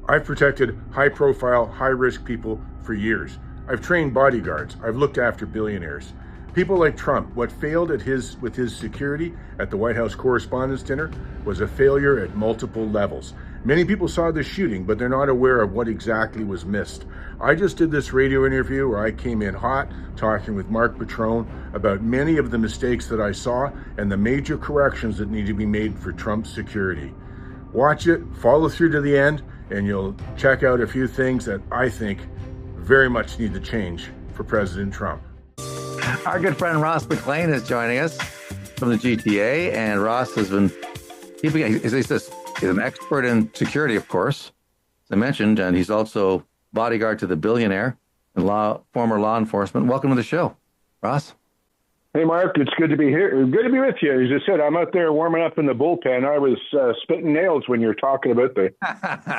I've protected high-profile, high-risk people for years. I've trained bodyguards. I've looked after billionaires. People like Trump, what failed with his security at the White House Correspondents' Dinner was a failure at multiple levels. Many people saw the shooting, but they're not aware of what exactly was missed. I just did this radio interview where I came in hot, talking with Mark Patrone about many of the mistakes that I saw and the major corrections that need to be made for Trump's security. Watch it, follow through to the end, and you'll check out a few things that I think very much need to change for President Trump. Our good friend Ross McLean is joining us from the GTA, and Ross has been keeping, he's an expert in security, of course, as I mentioned, and he's also bodyguard to the billionaire and former law enforcement. Welcome to the show, Ross. Hey, Mark, it's good to be here. Good to be with you. As I said, I'm out there warming up in the bullpen. I was spitting nails when you were talking about the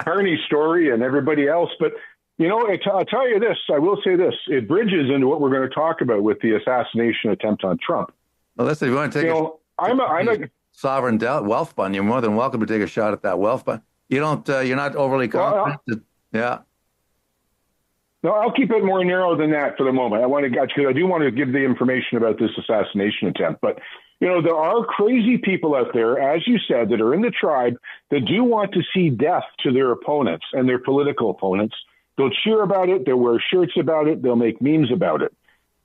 Carney story and everybody else. But, you know, I'll tell you this. I will say this. It bridges into what we're going to talk about with the assassination attempt on Trump. Well, listen, if you want to take I'm a sovereign wealth fund, you're more than welcome to take a shot at that wealth fund. You don't, you're not overly confident. Yeah. No, I'll keep it more narrow than that for the moment. I do want to give the information about this assassination attempt. But, you know, there are crazy people out there, as you said, that are in the tribe that do want to see death to their opponents and their political opponents. They'll cheer about it. They'll wear shirts about it. They'll make memes about it.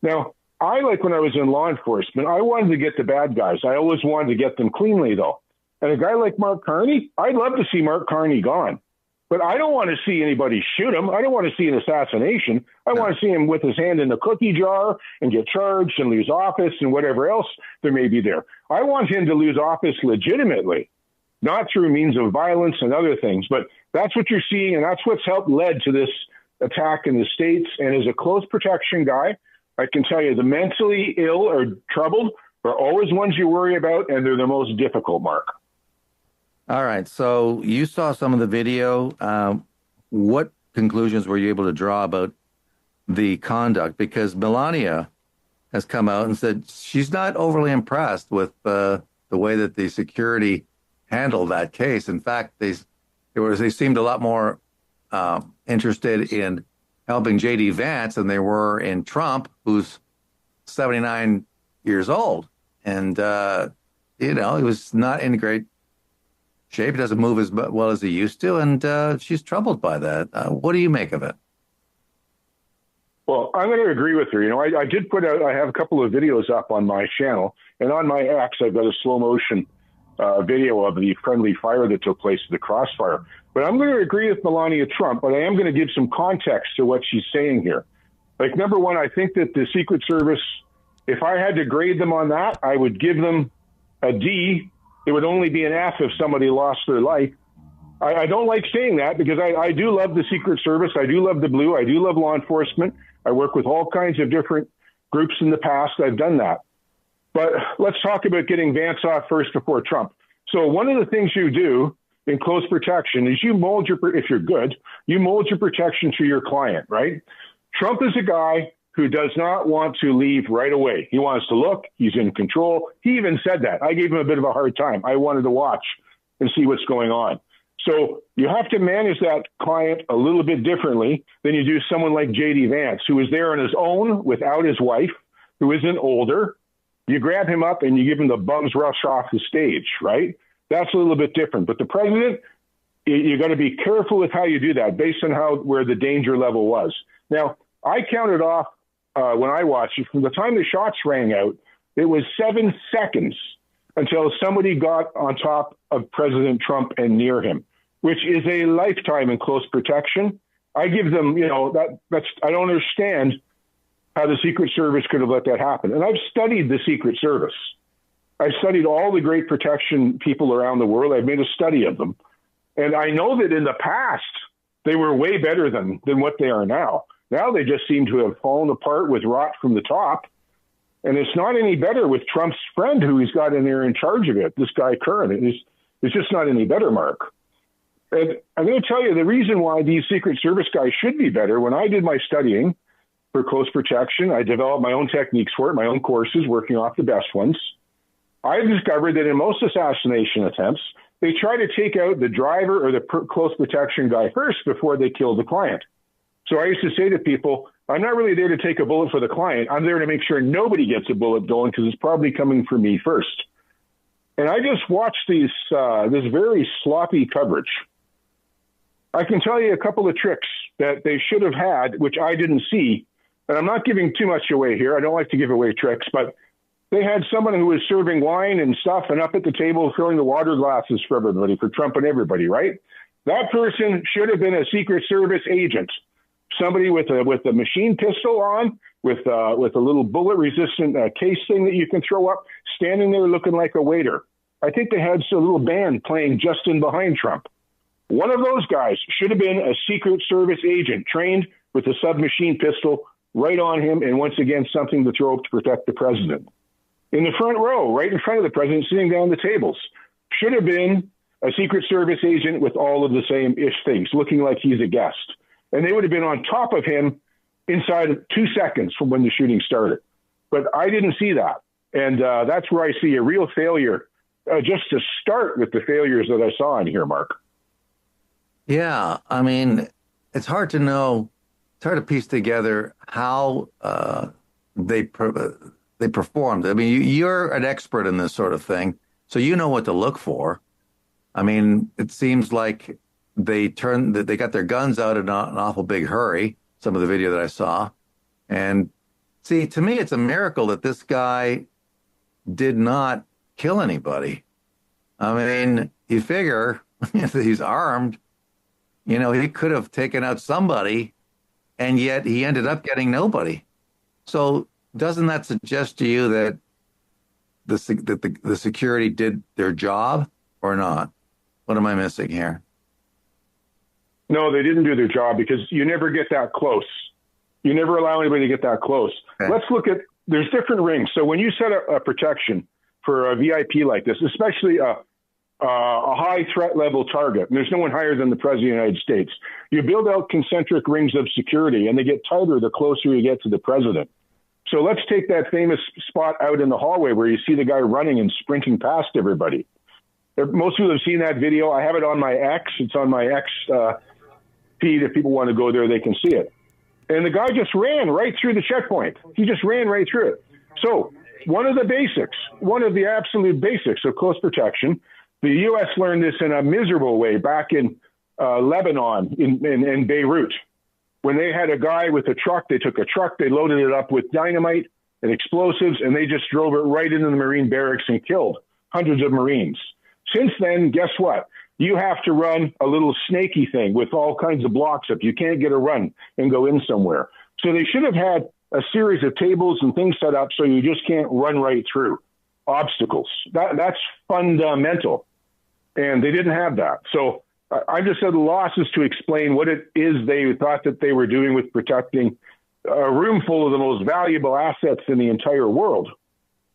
Now, when I was in law enforcement, I wanted to get the bad guys. I always wanted to get them cleanly, though. And a guy like Mark Carney, I'd love to see Mark Carney gone. But I don't want to see anybody shoot him. I don't want to see an assassination. I want to see him with his hand in the cookie jar and get charged and lose office and whatever else there may be there. I want him to lose office legitimately, not through means of violence and other things. But that's what you're seeing, and that's what's led to this attack in the States. And as a close protection guy, I can tell you the mentally ill or troubled are always ones you worry about, and they're the most difficult, Mark. All right. So you saw some of the video. What conclusions were you able to draw about the conduct? Because Melania has come out and said she's not overly impressed with the way that the security handled that case. In fact, they seemed a lot more interested in helping J.D. Vance than they were in Trump, who's 79 years old. And, he was not in great shape. He doesn't move as well as he used to, and she's troubled by that. What do you make of it? Well, I'm going to agree with her. You know, I did I have a couple of videos up on my channel, and on my X, I've got a slow motion video of the friendly fire that took place at the Crossfire. But I'm going to agree with Melania Trump, but I am going to give some context to what she's saying here. Like, number one, I think that the Secret Service, if I had to grade them on that, I would give them a D. It would only be an F if somebody lost their life. I don't like saying that because I do love the Secret Service. I do love the Blue. I do love law enforcement. I work with all kinds of different groups in the past. I've done that. But let's talk about getting Vance off first before Trump. So one of the things you do in close protection is if you're good, you mold your protection to your client, right? Trump is a guy who does not want to leave right away. He wants to look. He's in control. He even said that. I gave him a bit of a hard time. I wanted to watch and see what's going on. So you have to manage that client a little bit differently than you do someone like J.D. Vance, who is there on his own without his wife, who isn't older. You grab him up and you give him the bum's rush off the stage, right? That's a little bit different. But the president, you got to be careful with how you do that based on where the danger level was. Now, I counted off when I watched it, from the time the shots rang out, it was 7 seconds until somebody got on top of President Trump and near him, which is a lifetime in close protection. I give them, I don't understand how the Secret Service could have let that happen. And I've studied the Secret Service. I've studied all the great protection people around the world. I've made a study of them. And I know that in the past, they were way better than what they are now. Now they just seem to have fallen apart with rot from the top. And it's not any better with Trump's friend who he's got in there in charge of it, this guy Curran. It's just not any better, Mark. And I'm going to tell you the reason why these Secret Service guys should be better. When I did my studying for close protection, I developed my own techniques for it, my own courses, working off the best ones. I discovered that in most assassination attempts, they try to take out the driver or the close protection guy first before they kill the client. So I used to say to people, I'm not really there to take a bullet for the client. I'm there to make sure nobody gets a bullet going because it's probably coming for me first. And I just watched this very sloppy coverage. I can tell you a couple of tricks that they should have had, which I didn't see. And I'm not giving too much away here. I don't like to give away tricks, but they had someone who was serving wine and stuff and up at the table filling the water glasses for everybody, for Trump and everybody, right? That person should have been a Secret Service agent, somebody with a machine pistol on, with a little bullet-resistant case thing that you can throw up, standing there looking like a waiter. I think they had a little band playing just in behind Trump. One of those guys should have been a Secret Service agent trained with a submachine pistol right on him, and once again, something to throw up to protect the president. In the front row, right in front of the president, sitting down the tables, should have been a Secret Service agent with all of the same-ish things, looking like he's a guest. And they would have been on top of him inside of 2 seconds from when the shooting started. But I didn't see that. And that's where I see a real failure, just to start with the failures that I saw in here, Mark. Yeah, I mean, it's hard to know. It's hard to piece together how they performed. I mean, you're an expert in this sort of thing, so you know what to look for. I mean, it seems like they got their guns out in an awful big hurry. Some of the video that I saw, and see, to me, it's a miracle that this guy did not kill anybody. I mean, you figure if he's armed, you know, he could have taken out somebody, and yet he ended up getting nobody. So doesn't that suggest to you that the security did their job or not? What am I missing here? No, they didn't do their job because you never get that close. You never allow anybody to get that close. Okay. Let's look at, there's different rings. So when you set a protection for a VIP like this, especially a high threat level target, and there's no one higher than the President of the United States, you build out concentric rings of security, and they get tighter the closer you get to the president. So let's take that famous spot out in the hallway where you see the guy running and sprinting past everybody. Most people have seen that video. I have it on my X. It's on my X feed. If people want to go there, they can see it. And the guy just ran right through the checkpoint. He just ran right through it. So one of the absolute basics of close protection, the U.S. learned this in a miserable way back in Lebanon, in Beirut. When they had a guy with a truck, they took a truck, they loaded it up with dynamite and explosives, and they just drove it right into the Marine barracks and killed hundreds of Marines. Since then, guess what? You have to run a little snaky thing with all kinds of blocks up. You can't get a run and go in somewhere. So they should have had a series of tables and things set up so you just can't run right through obstacles. That's fundamental. And they didn't have that. So I'm just at a loss as to explain what it is they thought that they were doing with protecting a room full of the most valuable assets in the entire world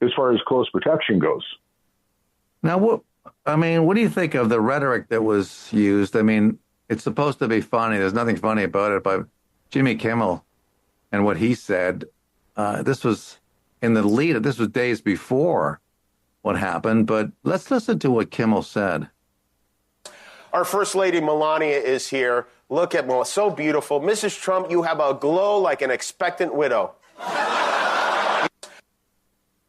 as far as close protection goes. Now, what do you think of the rhetoric that was used? I mean, it's supposed to be funny. There's nothing funny about it, but Jimmy Kimmel and what he said, this was in the lead. This was days before what happened, but let's listen to what Kimmel said. Our First Lady Melania is here. Look at Melania, so beautiful. Mrs. Trump, you have a glow like an expectant widow.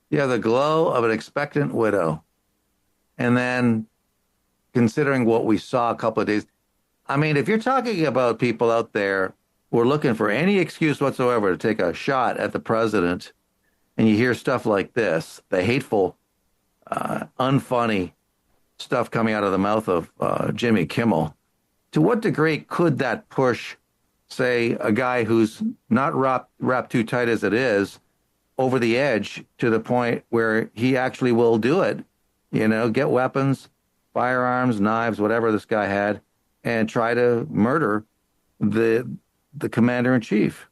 Yeah, the glow of an expectant widow. And then considering what we saw a couple of days, I mean, if you're talking about people out there who are looking for any excuse whatsoever to take a shot at the president, and you hear stuff like this, the hateful, unfunny stuff coming out of the mouth of Jimmy Kimmel, to what degree could that push, say, a guy who's not wrapped too tight as it is, over the edge to the point where he actually will do it? You know, get weapons, firearms, knives, whatever this guy had, and try to murder the commander-in-chief.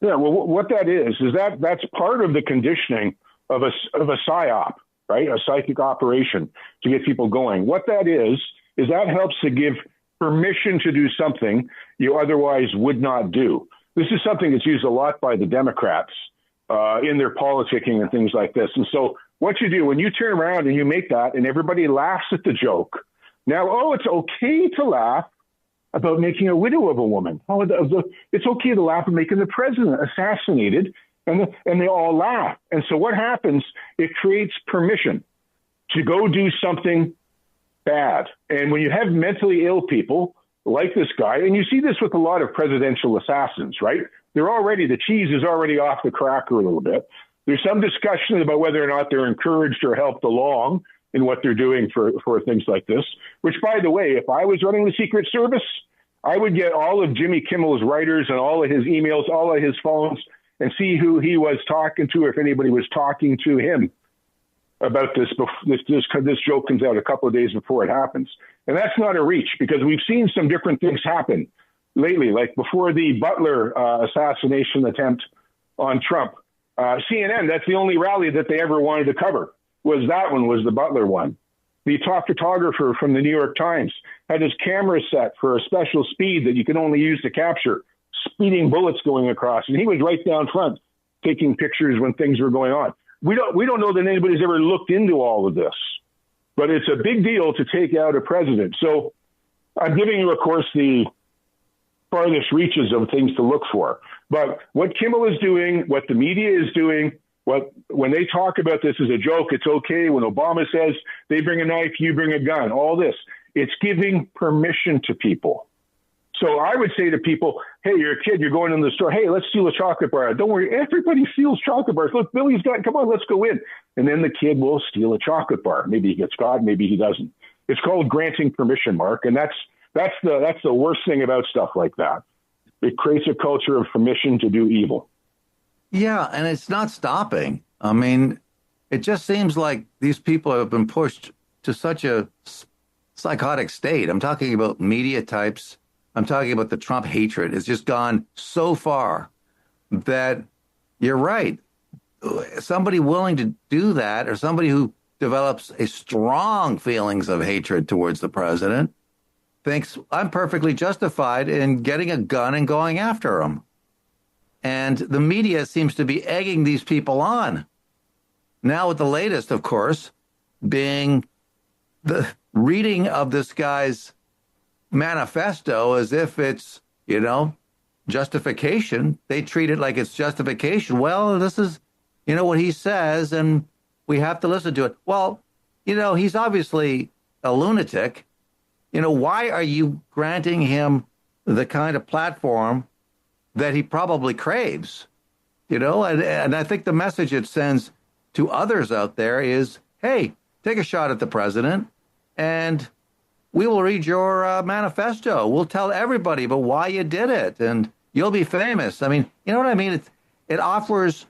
Yeah, well, what that is that's part of the conditioning of a psyop, right? A psychic operation to get people going. What that is that helps to give permission to do something you otherwise would not do. This is something that's used a lot by the Democrats in their politicking and things like this. And so what you do when you turn around and you make that and everybody laughs at the joke. Now, it's okay to laugh about making a widow of a woman. It's okay to laugh at making the president assassinated, and they all laugh. And so what happens, it creates permission to go do something bad. And when you have mentally ill people like this guy, and you see this with a lot of presidential assassins, right? The cheese is already off the cracker a little bit. There's some discussion about whether or not they're encouraged or helped along in what they're doing for things like this, which, by the way, if I was running the Secret Service, I would get all of Jimmy Kimmel's writers and all of his emails, all of his phones, and see who he was talking to, or if anybody was talking to him about this. This joke comes out a couple of days before it happens. And that's not a reach, because we've seen some different things happen lately, like before the Butler assassination attempt on Trump. CNN, that's the only rally that they ever wanted to cover, was the Butler one. The top photographer from the New York Times had his camera set for a special speed that you can only use to capture speeding bullets going across. And he was right down front taking pictures when things were going on. We don't know that anybody's ever looked into all of this, but it's a big deal to take out a president. So I'm giving you, of course, the farthest reaches of things to look for. But what Kimmel is doing, what the media is doing, when they talk about this as a joke, it's okay. When Obama says they bring a knife, you bring a gun, all this, it's giving permission to people. So I would say to people, hey, you're a kid, you're going in the store. Hey, let's steal a chocolate bar. Don't worry, everybody steals chocolate bars. Look, Billy's come on, let's go in. And then the kid will steal a chocolate bar. Maybe he gets caught, maybe he doesn't. It's called granting permission, Mark. And that's the worst thing about stuff like that. It creates a culture of permission to do evil. Yeah, and it's not stopping. I mean, it just seems like these people have been pushed to such a psychotic state. I'm talking about media types. I'm talking about the Trump hatred. It's just gone so far that you're right. Somebody willing to do that, or somebody who develops a strong feelings of hatred towards the president, thinks I'm perfectly justified in getting a gun and going after him. And the media seems to be egging these people on. Now with the latest, of course, being the reading of this guy's manifesto as if it's, justification. They treat it like it's justification. Well, this is, what he says, and we have to listen to it. Well, he's obviously a lunatic. Why are you granting him the kind of platform that he probably craves? And I think the message it sends to others out there is, hey, take a shot at the president, and we will read your manifesto. We'll tell everybody about why you did it, and you'll be famous. I mean, you know what I mean? It offers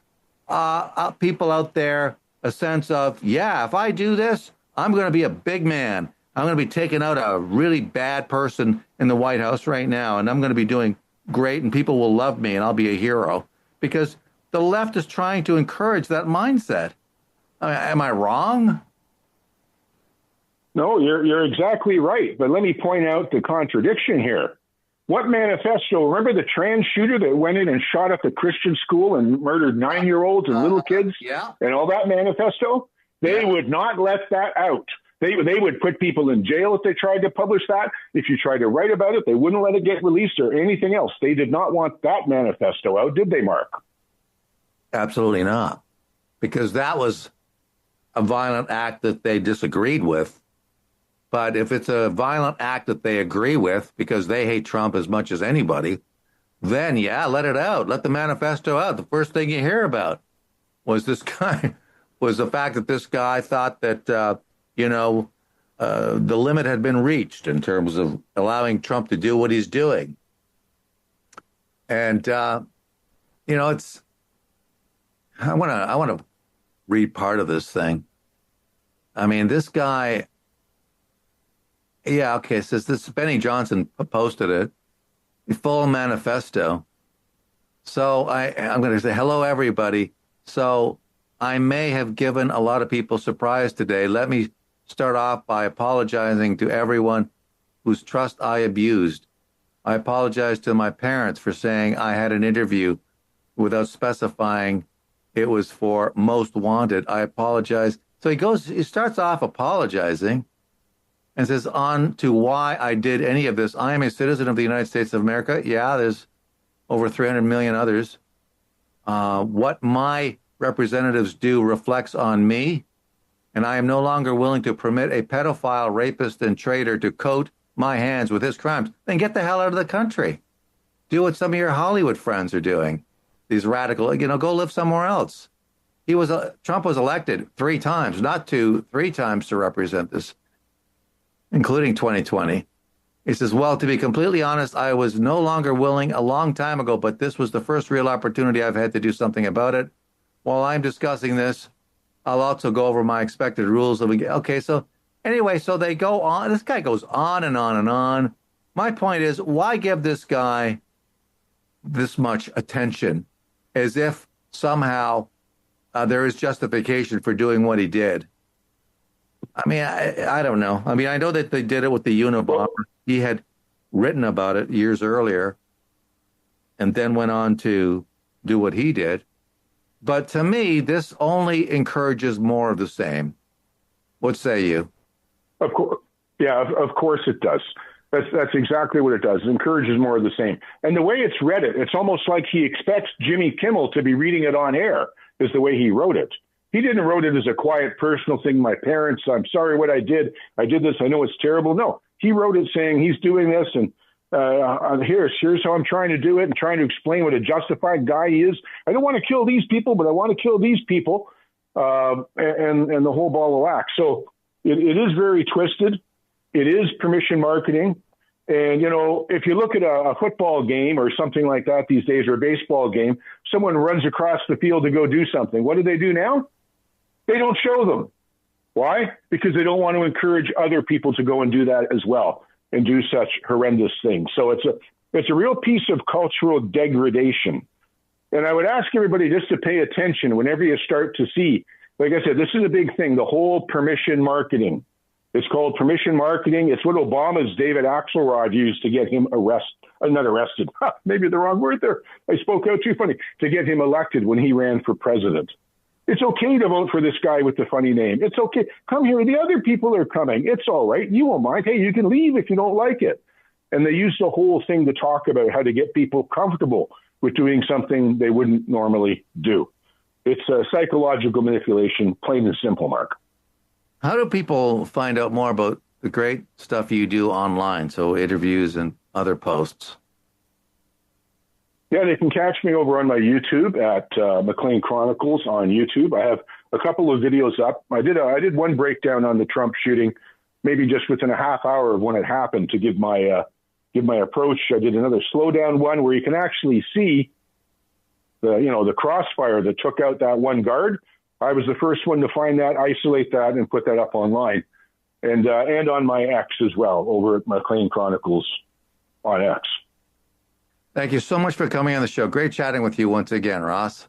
people out there a sense of, yeah, if I do this, I'm going to be a big man. I'm going to be taking out a really bad person in the White House right now, and I'm going to be doing great, and people will love me, and I'll be a hero. Because the left is trying to encourage that mindset. I mean, am I wrong? No, you're exactly right. But let me point out the contradiction here. What manifesto? Remember the trans shooter that went in and shot up the Christian school and murdered 9-year-olds and little kids? Yeah. And all that manifesto? They would not let that out. They would put people in jail if they tried to publish that. If you tried to write about it, they wouldn't let it get released or anything else. They did not want that manifesto out, did they, Mark? Absolutely not. Because that was a violent act that they disagreed with. But if it's a violent act that they agree with because they hate Trump as much as anybody, then, yeah, let it out. Let the manifesto out. The first thing you hear about was the fact that this guy thought that, the limit had been reached in terms of allowing Trump to do what he's doing. And, it's, I want to read part of this thing. I mean, this guy, yeah, okay, it says this, Benny Johnson posted it, the full manifesto. So I'm going to say, hello, everybody. So I may have given a lot of people surprise today. Let me start off by apologizing to everyone whose trust I abused. I apologize to my parents for saying I had an interview without specifying it was for most wanted. I apologize. So he starts off apologizing and says, on to why I did any of this. I am a citizen of the United States of America. Yeah, there's over 300 million others. What my representatives do reflects on me, and I am no longer willing to permit a pedophile, rapist, and traitor to coat my hands with his crimes. Then get the hell out of the country. Do what some of your Hollywood friends are doing. These radical, go live somewhere else. Trump was elected 3 times, not 2, 3 times to represent this, including 2020. He says, well, to be completely honest, I was no longer willing a long time ago, but this was the first real opportunity I've had to do something about it. While I'm discussing this, I'll also go over my expected rules. Okay, so anyway, so they go on. This guy goes on and on and on. My point is, why give this guy this much attention as if somehow there is justification for doing what he did? I mean, I don't know. I mean, I know that they did it with the Unabomber. He had written about it years earlier and then went on to do what he did. But to me, this only encourages more of the same. What say you? Of course, yeah, of course it does. That's exactly what it does. It encourages more of the same. And the way it's read it's almost like he expects Jimmy Kimmel to be reading it on air, is the way he wrote it. He didn't wrote it as a quiet personal thing. My parents, I'm sorry what I did. I did this. I know it's terrible. No, he wrote it saying he's doing this, and here's how I'm trying to do it, and trying to explain what a justified guy he is. I don't want to kill these people, but I want to kill these people, and the whole ball of wax. So it is very twisted. It is permission marketing. And, if you look at a football game or something like that these days, or a baseball game, someone runs across the field to go do something. What do now? They don't show them. Why? Because they don't want to encourage other people to go and do that as well and do such horrendous things. So it's a real piece of cultural degradation. And I would ask everybody just to pay attention whenever you start to see, like I said, this is a big thing, the whole permission marketing. It's called permission marketing. It's what Obama's David Axelrod used to get him not arrested. Maybe the wrong word there. I spoke out too funny. To get him elected when he ran for president. It's okay to vote for this guy with the funny name. It's okay. Come here. The other people are coming. It's all right. You won't mind. Hey, you can leave if you don't like it. And they use the whole thing to talk about how to get people comfortable with doing something they wouldn't normally do. It's a psychological manipulation, plain and simple, Mark. How do people find out more about the great stuff you do online, so interviews and other posts? Yeah, they can catch me over on my YouTube at McLean Chronicles on YouTube. I have a couple of videos up. I did one breakdown on the Trump shooting, maybe just within a half hour of when it happened, to give my approach. I did another slowdown one where you can actually see the crossfire that took out that one guard. I was the first one to find that, isolate that, and put that up online, and on my X as well, over at McLean Chronicles on X. Thank you so much for coming on the show. Great chatting with you once again, Ross.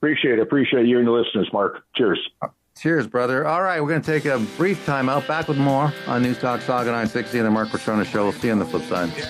Appreciate you and the listeners, Mark. Cheers. Cheers, brother. All right, we're going to take a brief time out. Back with more on News Talk Saga 960 and the Mark Petrona Show. We'll see you on the flip side.